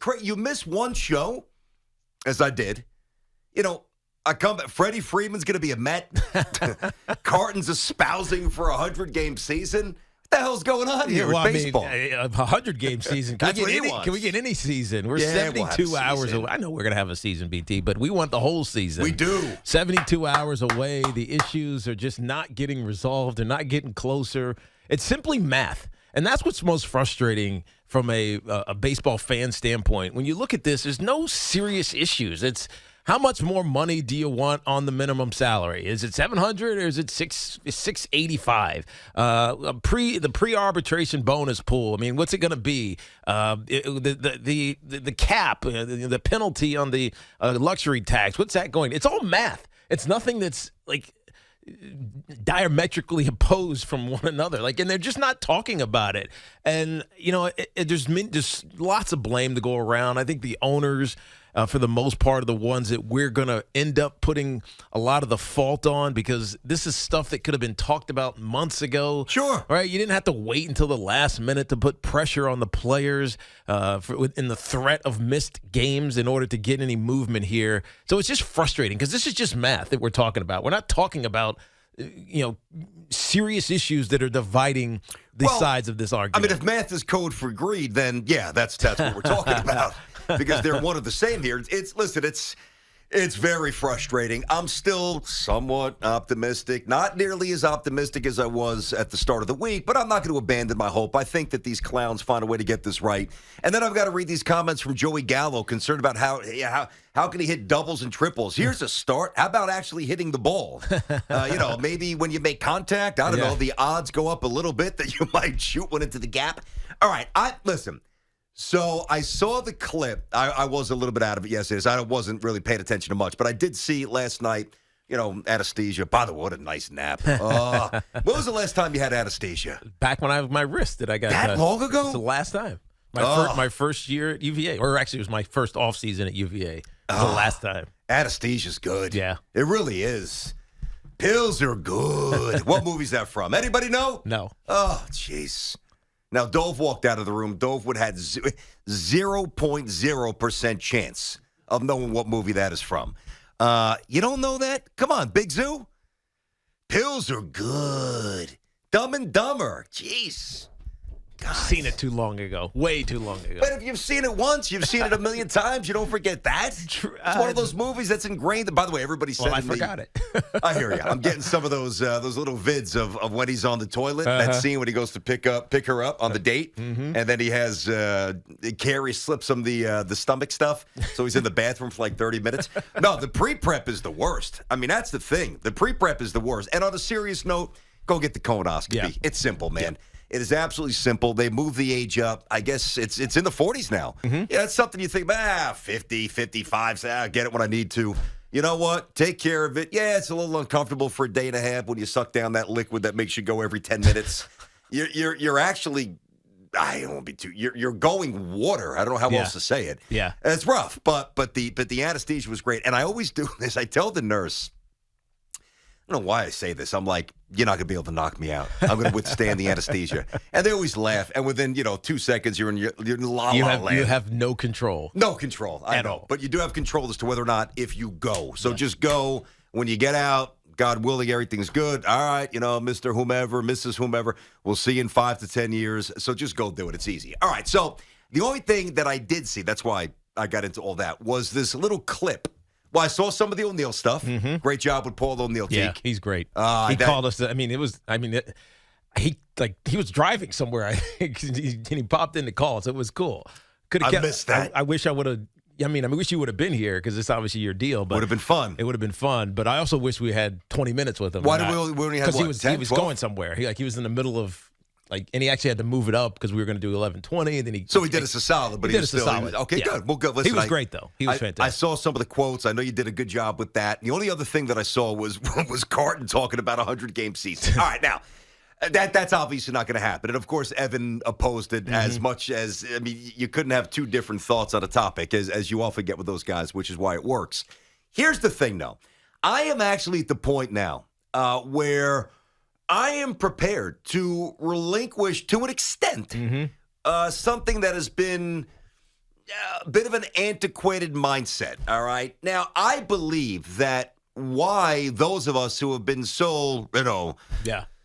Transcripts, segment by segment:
crazy. You miss one show, as I did. I come back. Freddie Freeman's going to be a Met. Carton's espousing for a 100-game season. What the hell's going on here with baseball? A 100-game season. Can we get any season? We're 72 hours away. I know we're going to have a season, BT, but we want the whole season. We do. 72 hours away. The issues are just not getting resolved. They're not getting closer. It's simply math. And that's what's most frustrating from a baseball fan standpoint. When you look at this, there's no serious issues. It's how much more money do you want on the minimum salary? Is it $700 or is it $685? The pre-arbitration bonus pool. I mean, what's it going to be? The cap, the penalty on the luxury tax. What's that going? It's all math. It's nothing that's like diametrically opposed from one another, and they're just not talking about it. And there's just lots of blame to go around. I think the owners, for the most part, are the ones that we're gonna end up putting a lot of the fault on, because this is stuff that could have been talked about months ago. Sure, right? You didn't have to wait until the last minute to put pressure on the players in the threat of missed games in order to get any movement here. So it's just frustrating because this is just math that we're talking about. We're not talking about serious issues that are dividing the sides of this argument. I mean, if math is code for greed, then yeah, that's what we're talking about, because they're one of the same here. It's very frustrating. I'm still somewhat optimistic, not nearly as optimistic as I was at the start of the week, but I'm not going to abandon my hope. I think that these clowns find a way to get this right. And then I've got to read these comments from Joey Gallo, concerned about how can he hit doubles and triples. Here's a start. How about actually hitting the ball? Maybe when you make contact, I don't know, the odds go up a little bit that you might shoot one into the gap. All right, listen. So I saw the clip. I was a little bit out of it yesterday. I wasn't really paying attention to much, but I did see last night, anesthesia. By the way, what a nice nap. When was the last time you had anesthesia? Back when I have my wrist that I got. That long ago? It's the last time. My first year at UVA, or actually it was my first off season at UVA. It was the last time. Anesthesia's good. Yeah. It really is. Pills are good. What movie's that from? Anybody know? No. Oh, jeez. Now, Dove walked out of the room. Dove would have had 0.0% chance of knowing what movie that is from. You don't know that? Come on, Big Zoo. Pills are good. Dumb and Dumber. Jeez. I've seen it too long ago. Way too long ago. But if you've seen it once, you've seen it a million times. You don't forget that. It's one of those movies that's ingrained. By the way, everybody said I forgot it. I hear you. I'm getting some of those little vids of when he's on the toilet. That scene when he goes to pick her up on the date, and then he has Carrie slips him the stomach stuff, so he's in the bathroom for like 30 minutes. No, the pre-prep is the worst. I mean, that's the thing. The pre-prep is the worst. And on a serious note, go get the colonoscopy. Yeah. It's simple, man. Yeah. It is absolutely simple. They move the age up. I guess it's in the 40s now. Mm-hmm. Yeah, it's something you think, 50, 55, say, I'll get it when I need to. You know what? Take care of it. Yeah, it's a little uncomfortable for a day and a half when you suck down that liquid that makes you go every 10 minutes. You're actually, I don't want to be too, you're going water. I don't know how else to say it. Yeah. It's rough, but the anesthesia was great. And I always do this. I tell the nurse, I don't know why I say this. I'm like, you're not going to be able to knock me out. I'm going to withstand the anesthesia. And they always laugh. And within, 2 seconds, you're in la la land. You have no control. No control. I know. But you do have control as to whether or not if you go. So just go. When you get out, God willing, everything's good. All right, Mr. Whomever, Mrs. Whomever, we'll see you in 5 to 10 years. So just go do it. It's easy. All right. So the only thing that I did see, that's why I got into all that, was this little clip. Well, I saw some of the O'Neal stuff. Mm-hmm. Great job with Paul O'Neal. Yeah, he's great. He called us. He was driving somewhere, I think, and he popped in to call, so it was cool. I missed that. I wish I would have. I wish you would have been here because it's obviously your deal. But would have been fun. It would have been fun. But I also wish we had 20 minutes with him. Why did we only have? Because he was going somewhere. He was in the middle of. And he actually had to move it up because we were going to do 11:20, and then he. So he did us a solid, but he was still solid. Okay, good. Well, good. Listen, he was great though. He was fantastic. I saw some of the quotes. I know you did a good job with that. The only other thing that I saw was Carton talking about 100-game season. All right, now that's obviously not going to happen, and of course Evan opposed it as much as you couldn't have two different thoughts on a topic as you often get with those guys, which is why it works. Here's the thing, though. I am actually at the point now where I am prepared to relinquish, to an extent, something that has been a bit of an antiquated mindset, all right? Now, I believe that why those of us who have been so,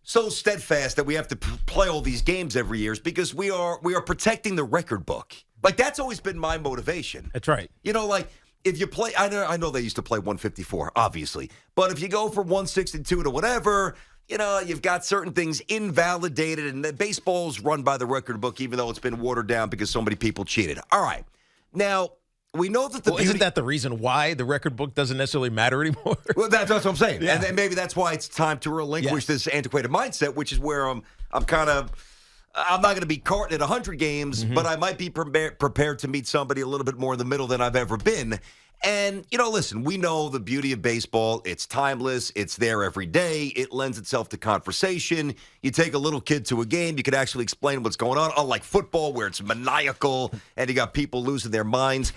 so steadfast that we have to play all these games every year is because we are protecting the record book. Like, that's always been my motivation. That's right. Like, if you play, I know they used to play 154, obviously, but if you go from 162 to whatever, you've got certain things invalidated, and the baseball's run by the record book, even though it's been watered down because so many people cheated. All right. Now, we know that isn't that the reason why the record book doesn't necessarily matter anymore? Well, that's what I'm saying. Yeah. And then maybe that's why it's time to relinquish this antiquated mindset, which is where I'm not going to be caught at 100 games, but I might be prepared to meet somebody a little bit more in the middle than I've ever been. And, listen, we know the beauty of baseball. It's timeless. It's there every day. It lends itself to conversation. You take a little kid to a game, you could actually explain what's going on, unlike football where it's maniacal and you got people losing their minds.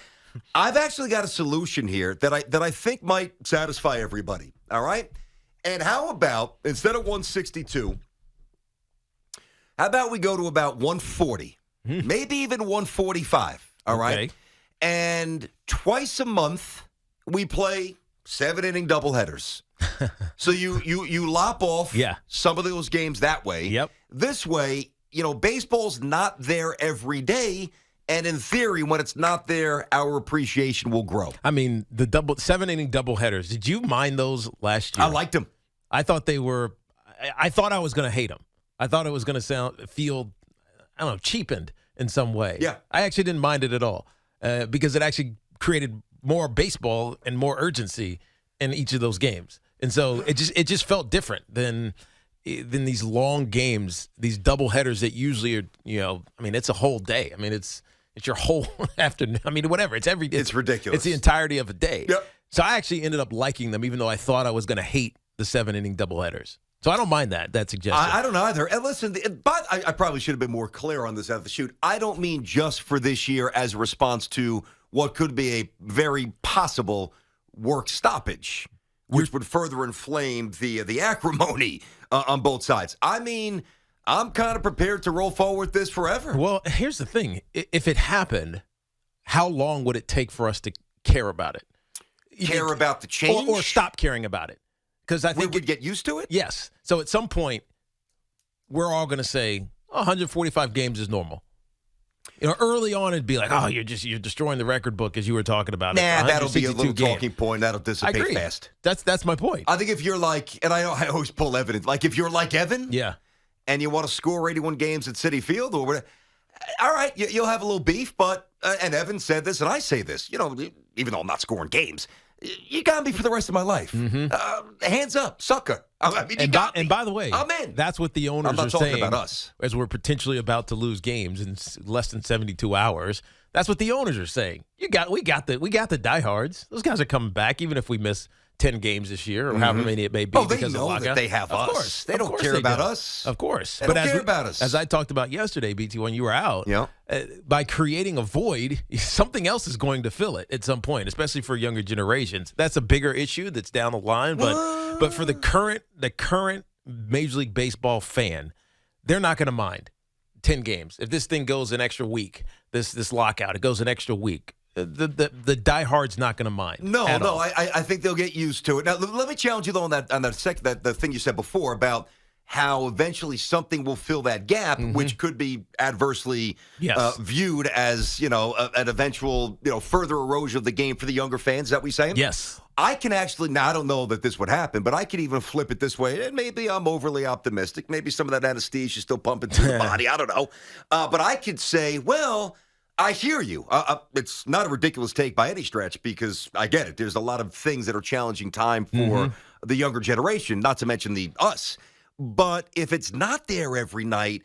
I've actually got a solution here that I think might satisfy everybody, all right? And how about, instead of 162, how about we go to about 140, maybe even 145, all right? Okay. And twice a month, we play 7-inning doubleheaders. So you lop off some of those games that way. Yep. This way, baseball's not there every day. And in theory, when it's not there, our appreciation will grow. I mean, the 7-inning doubleheaders, did you mind those last year? I liked them. I thought they were – I thought I was going to hate them. I thought it was going to feel, I don't know, cheapened in some way. Yeah. I actually didn't mind it at all because it actually created more baseball and more urgency in each of those games. And so it just felt different than these long games, these doubleheaders that usually are, it's a whole day. I mean, it's your whole afternoon. I mean, whatever. It's every day. It's ridiculous. It's the entirety of a day. Yep. So I actually ended up liking them, even though I thought I was going to hate the 7-inning doubleheaders. So I don't mind that suggestion. I don't either. And listen, but I probably should have been more clear on this out of the chute. I don't mean just for this year as a response to what could be a very possible work stoppage, which would further inflame the acrimony on both sides. I mean, I'm kind of prepared to roll forward with this forever. Well, here's the thing. If it happened, how long would it take for us to care about it? Care about the change? Or stop caring about it? Because I think we would get used to it? Yes. So at some point, we're all going to say 145 games is normal. Early on, it'd be like, oh, you're destroying the record book, as you were talking about. Nah, that'll be a little talking point. That'll dissipate I agree. fast. That's my point. I think if you're like, and I always pull evidence, like if you're like Evan, and you want to score 81 games at Citi Field, or whatever, all right, you'll have a little beef. But and Evan said this, and I say this, even though I'm not scoring games, you got me for the rest of my life. Hands up, sucker. I mean, and by the way, I'm in. That's what the owners are saying. I'm not talking about us. As we're potentially about to lose games in less than 72 hours. That's what the owners are saying. We got the diehards. Those guys are coming back, even if we miss 10 games this year or however many it may be. Oh, they because know of that they have us. Of course. They don't care about us. Of course. They don't care about us. As I talked about yesterday, BT, when you were out, by creating a void, something else is going to fill it at some point, especially for younger generations. That's a bigger issue that's down the line. But for the current Major League Baseball fan, they're not going to mind 10 games. If this thing goes an extra week, this lockout, it goes an extra week. The diehard's not going to mind. No. I think they'll get used to it. Now, let me challenge you though on that the thing you said before about how eventually something will fill that gap, which could be adversely viewed as an eventual further erosion of the game for the younger fans. Is that what you're saying? Yes. I can actually, now I don't know that this would happen, but I could even flip it this way. And maybe I'm overly optimistic. Maybe some of that anesthesia is still pumping through the body. I don't know. But I could say, well, I hear you. It's not a ridiculous take by any stretch because I get it. There's a lot of things that are challenging time for the younger generation, not to mention us. But if it's not there every night,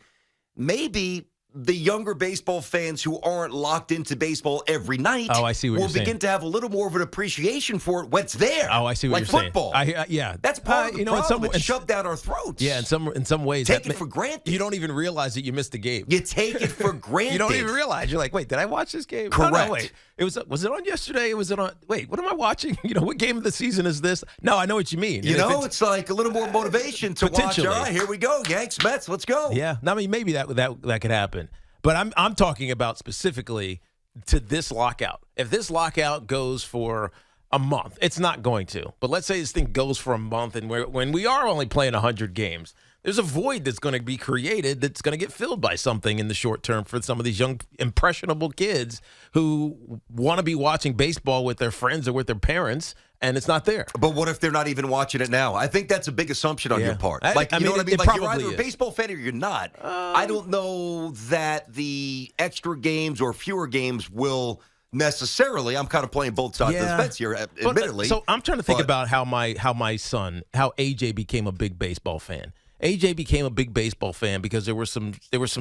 maybe the younger baseball fans who aren't locked into baseball every night will begin to have a little more of an appreciation for it when it's there. Oh, I see what like you're football. saying. That's part of the problem. It's shoved down our throats. Yeah, in some ways. Take it for granted. You don't even realize that you missed the game. You take it for granted. You don't even realize. You're like, wait, did I watch this game? Correct. Oh, no, wait. Was it on yesterday? Was it on? Wait, what am I watching? What game of the season is this? No, I know what you mean. It's like a little more motivation to watch. All right, here we go. Yanks, Mets, let's go. Yeah, I mean, maybe that could happen. But I'm talking about specifically to this lockout. If this lockout goes for a month, it's not going to. But let's say this thing goes for a month, and when we are only playing 100 games, there's a void that's going to be created that's going to get filled by something in the short term for some of these young, impressionable kids who want to be watching baseball with their friends or with their parents, and it's not there. But what if they're not even watching it now? I think that's a big assumption on your part. Like, you know what I mean? Like, you're either a baseball fan or you're not. I don't know that the extra games or fewer games will necessarily. I'm kind of playing both sides of the fence here, admittedly. So I'm trying to think about how my son, how AJ became a big baseball fan. AJ became a big baseball fan because there were some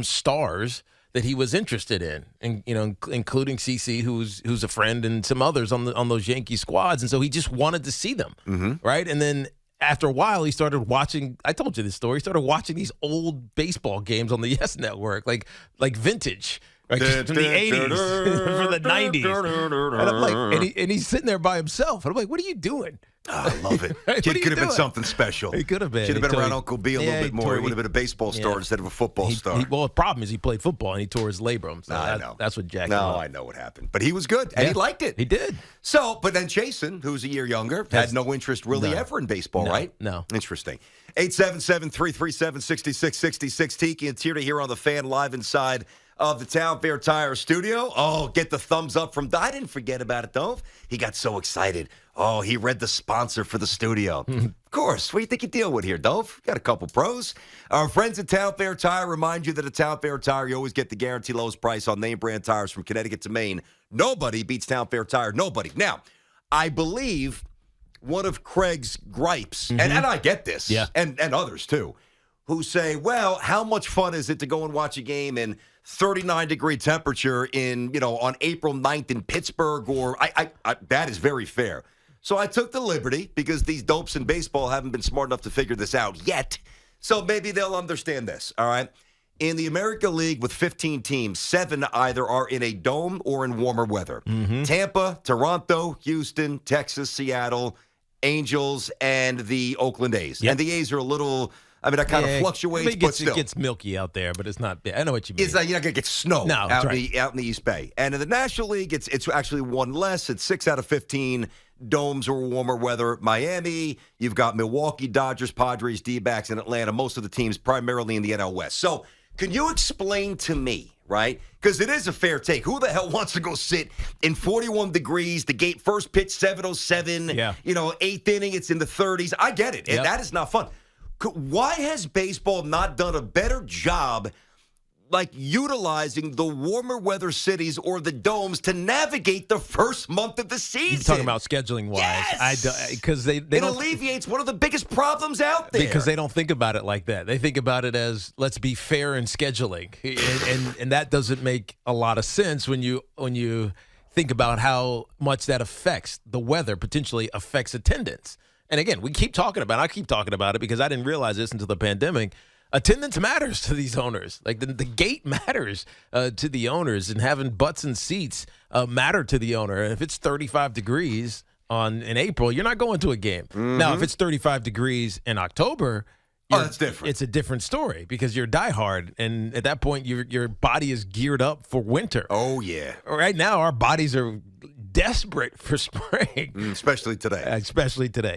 stars that he was interested in, and including CC, who's a friend, and some others on those Yankee squads, and so he just wanted to see them, right? And then after a while, he started watching. I told you this story. He started watching these old baseball games on the Yes Network, like vintage. Right, from the 80s, from the 90s. And I'm like, and he's sitting there by himself. And I'm like, what are you doing? Oh, I love it. Kid could have been something special. He could have been. Should have been around Uncle B a little bit more. He would have been a baseball star instead of a football star. Well, the problem is he played football and he tore his labrum. So I know. That's what Jack. No, I know what happened. But he was good, and he liked it. He did. So, but then Jason, who's a year younger, had no interest really ever in baseball, right? No. Interesting. 877-337-6666. Tiki and Tierney here on the Fan, live inside of the Town Fair Tire studio. Oh, get the thumbs up from... I didn't forget about it, Dove. He got so excited. Oh, he read the sponsor for the studio. Of course. What do you think you deal with here, Dove? Got a couple pros. Our friends at Town Fair Tire remind you that at Town Fair Tire, you always get the guaranteed lowest price on name brand tires from Connecticut to Maine. Nobody beats Town Fair Tire. Nobody. Now, I believe one of Craig's gripes, and I get this, and others too, who say, well, how much fun is it to go and watch a game in 39-degree temperature on April 9th in Pittsburgh? Or I that is very fair. So I took the liberty, because these dopes in baseball haven't been smart enough to figure this out yet. So maybe they'll understand this, all right? In the American League with 15 teams, 7 either are in a dome or in warmer weather. Tampa, Toronto, Houston, Texas, Seattle, Angels, and the Oakland A's. And the A's are a little... I mean, that kind of fluctuates, but still. It gets milky out there, but it's not bad. I know what you mean. It's like you're not going to get snow out in the East Bay. And in the National League, it's actually one less. It's 6 out of 15 domes or warmer weather. Miami, you've got Milwaukee, Dodgers, Padres, D-backs, and Atlanta, most of the teams primarily in the NL West. So can you explain to me, right? Because it is a fair take. Who the hell wants to go sit in 41 degrees, the gate first pitch 7:07, eighth inning, it's in the 30s. I get it. And that is not fun. Why has baseball not done a better job, like, utilizing the warmer weather cities or the domes to navigate the first month of the season? You're talking about scheduling-wise. Yes! Because it alleviates one of the biggest problems out there. Because they don't think about it like that. They think about it as, let's be fair in scheduling. and that doesn't make a lot of sense when you think about how much that affects the weather, potentially affects attendance. And again, I keep talking about it because I didn't realize this until the pandemic. Attendance matters to these owners. Like the gate matters to the owners, and having butts and seats matter to the owner. And if it's 35 degrees in April, you're not going to a game. Now, if it's 35 degrees in October, that's different. It's a different story because you're diehard, and at that point, your body is geared up for winter. Oh yeah. Right now, our bodies are desperate for spring. Especially today.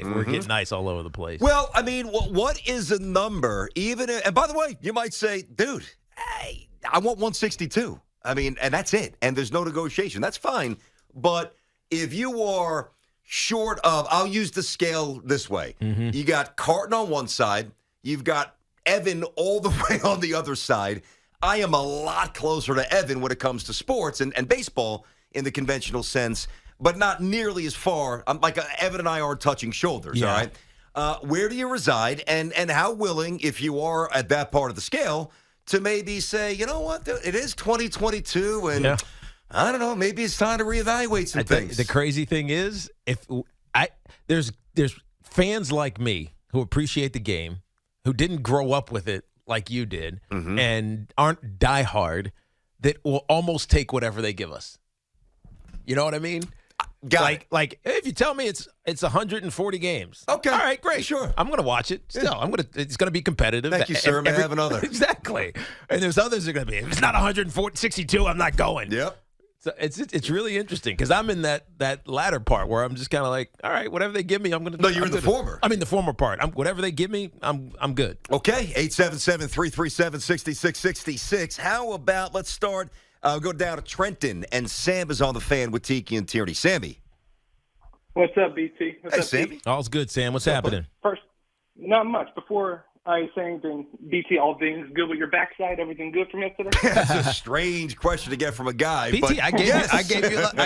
We're getting nice all over the place. Well, I mean, what is a number? And by the way, you might say, dude, I want 162. I mean, and that's it. And there's no negotiation. That's fine. But if you are short of, I'll use the scale this way. You got Carton on one side. You've got Evan all the way on the other side. I am a lot closer to Evan when it comes to sports and baseball in the conventional sense, but not nearly as far. Like Evan and I aren't touching shoulders, all right? Where do you reside, and how willing, if you are at that part of the scale, to maybe say, you know what, it is 2022, and I don't know, maybe it's time to reevaluate some things. The crazy thing is, there's fans like me who appreciate the game, who didn't grow up with it like you did, and aren't diehard, that will almost take whatever they give us. You know what I mean? Like if you tell me it's 140 games. Okay. All right, great. Sure. I'm going to watch it. Still, it's going to be competitive. Thank you, sir. May I have another? Exactly. And there's others that are going to be, if it's not 162, I'm not going. Yep. So it's really interesting because I'm in that latter part where I'm just kind of like, all right, whatever they give me, I'm going to. No, you're in the former. I'm in the former part. Whatever they give me, I'm good. Okay, 877-337-6666. How about let's start. Go down to Trenton, and Sam is on the fan with Tiki and Tierney. Sammy. What's up, BT? What's Hey, up, Sammy. Pete? All's good, Sam. What's happening? First, not much. Before I say anything, BT, all things good with your backside? Everything good from yesterday? That's a strange question to get from a guy. BT, but I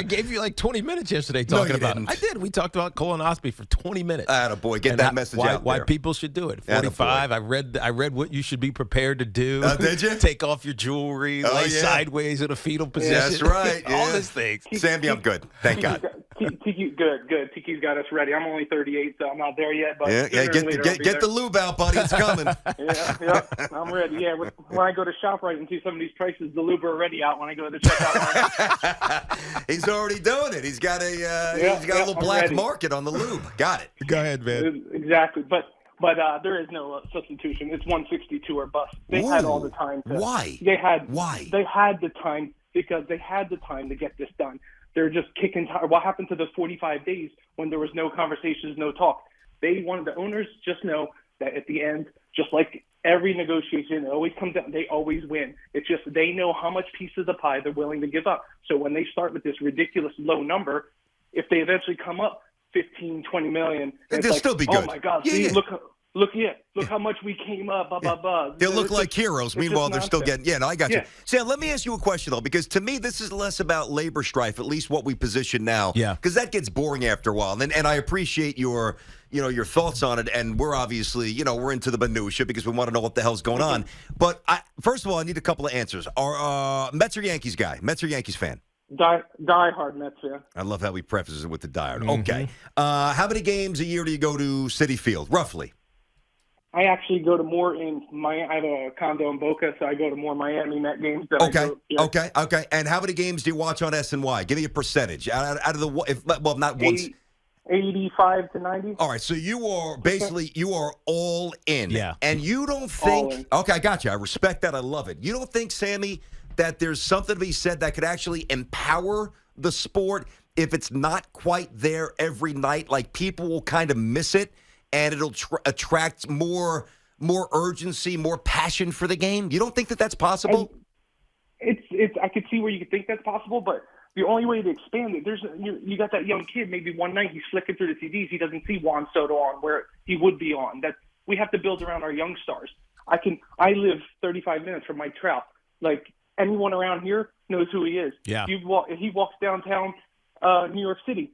gave you like 20 minutes yesterday talking about didn't. it. I did. We talked about colonoscopy for 20 minutes. Attaboy, get And that message out why there. people should do it. 45. I read what you should be prepared to do. Did you? Take off your jewelry, lay sideways in a fetal position. That's right. All yeah. these things. Sammy, I'm good. Thank God. Tiki, good. Tiki's got us ready. I'm only 38, so I'm not there yet. But Yeah, get the lube out, buddy. It's coming. Yeah, I'm ready. Yeah, when I go to ShopRite and see some of these prices, the lube are already out when I go to the checkout line. He's already doing it. He's got a little black ready. market on the lube. Got it. Go ahead, man. Exactly, but there is no substitution. It's 162 or bust. They had all the time. Why? Why? They had the time because they had the time to get this done. They're just kicking time. What happened to those 45 days when there was no conversations, no talk? They wanted the owners just know that at the end, just like every negotiation, it always comes down, they always win. It's just they know how much piece of the pie they're willing to give up. So when they start with this ridiculous low number, if they eventually come up 15, 20 million, they'll still be good. Oh my God! Yeah, See, yeah. Look how much we came up. Blah blah blah. They'll look like heroes. Meanwhile, they're still getting. Yeah, no, I got you. Yeah. Sam, let me ask you a question though, because to me, this is less about labor strife, at least what we position now. Yeah. Because that gets boring after a while. And I appreciate your thoughts on it. And we're obviously, we're into the minutia because we want to know what the hell's going on. But first of all, I need a couple of answers. Are Mets or Yankees guy? Mets or Yankees fan? Die hard Mets fan. I love how he prefaces it with the diehard. Mm-hmm. Okay. How many games a year do you go to Citi Field, roughly? I actually go to more in I have a condo in Boca, so I go to more Miami Met games. Okay. And how many games do you watch on S&Y? Give me a percentage out of the not once. 85 to 90. All right, so you are basically all in. Yeah. And you don't All think in. okay, I got you. I respect that. I love it. You don't think, Sammy, that there's something to be said that could actually empower the sport if it's not quite there every night? Like people will kind of miss it, and it'll attract more urgency, more passion for the game. You don't think that that's possible? It's I could see where you could think that's possible, but the only way to expand it, you got that young kid. Maybe one night he's flicking through the TVs, he doesn't see Juan Soto on where he would be on. That we have to build around our young stars. I live 35 minutes from Mike Trout. Like anyone around here knows who he is. Yeah. If he walks downtown New York City,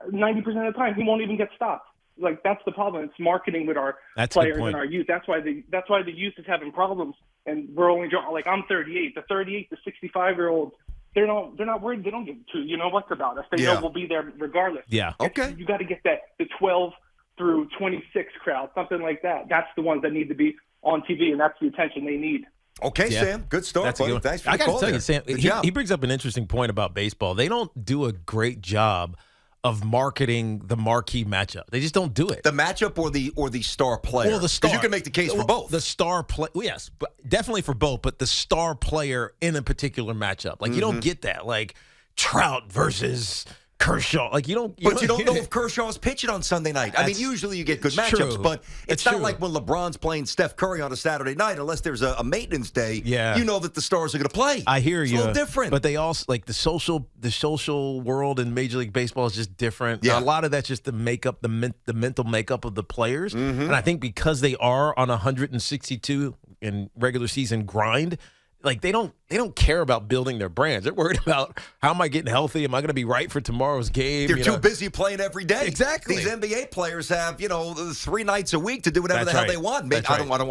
90% of the time he won't even get stopped. Like that's the problem. It's marketing with our players and our youth. That's why the youth is having problems. And we're only like I'm 38. The 38 to 65-year-olds, they're not worried. They don't give two. You know what's about us. They know we'll be there regardless. Yeah. Okay. You got to get the 12 through 26 crowd, something like that. That's the ones that need to be on TV, and that's the attention they need. Okay, Yeah. Sam. Good start, That's a buddy. good one. Thanks for I the got to call tell there. you, Sam, Good job. he brings up an interesting point about baseball. They don't do a great job of marketing the marquee matchup. They just don't do it. The matchup or the star player? Well, the star. Because you can make the case for both. The star play, yes, but definitely for both. But the star player in a particular matchup, like you don't get that, like Trout versus Kershaw. Like you don't But you get don't know it. if Kershaw's pitching on Sunday night. I mean, That's- usually you get good it's matchups, true. but it's It's not true. like when LeBron's playing Steph Curry on a Saturday night, unless there's a maintenance day. Yeah. You know that the stars are going to play. I hear It's you. a little different. But they also like the social world in Major League Baseball is just different. Yeah. A lot of that's just the makeup, the mental makeup of the players. Mm-hmm. And I think because they are on 162 in regular season grind, like they don't care about building their brands. They're worried about how am I getting healthy? Am I going to be right for tomorrow's game? They're too busy playing every day. Exactly. These NBA players have 3 nights a week to do whatever That's the hell right. they want. That's I don't want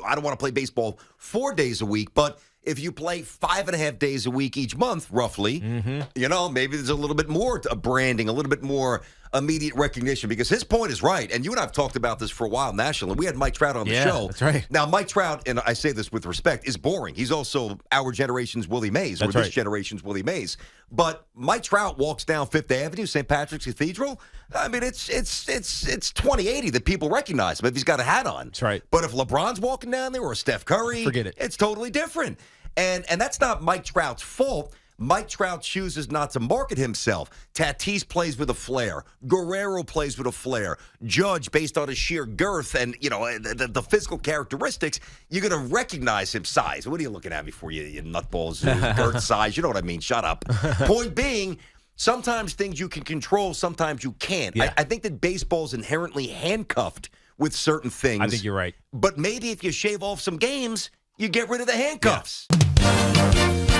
to play baseball 4 days a week, but if you play 5.5 days a week each month, roughly, maybe there's a little bit more branding, a little bit more immediate recognition, because his point is right. And you and I have talked about this for a while nationally. We had Mike Trout on the show. That's right. Now, Mike Trout, and I say this with respect, is boring. He's also our generation's Willie Mays, That's or this right. generation's Willie Mays. But Mike Trout walks down Fifth Avenue, St. Patrick's Cathedral. I mean, it's 2080 that people recognize him if he's got a hat on. That's right. But if LeBron's walking down there or Steph Curry, Forget it. It's totally different. And that's not Mike Trout's fault. Mike Trout chooses not to market himself. Tatis plays with a flair. Guerrero plays with a flair. Judge, based on his sheer girth and, the physical characteristics, you're going to recognize him size. What are you looking at me for, you nutballs? Girth, size, you know what I mean. Shut up. Point being, sometimes things you can control, sometimes you can't. Yeah. I think that baseball's inherently handcuffed with certain things. I think you're right. But maybe if you shave off some games, you get rid of the handcuffs. Yeah.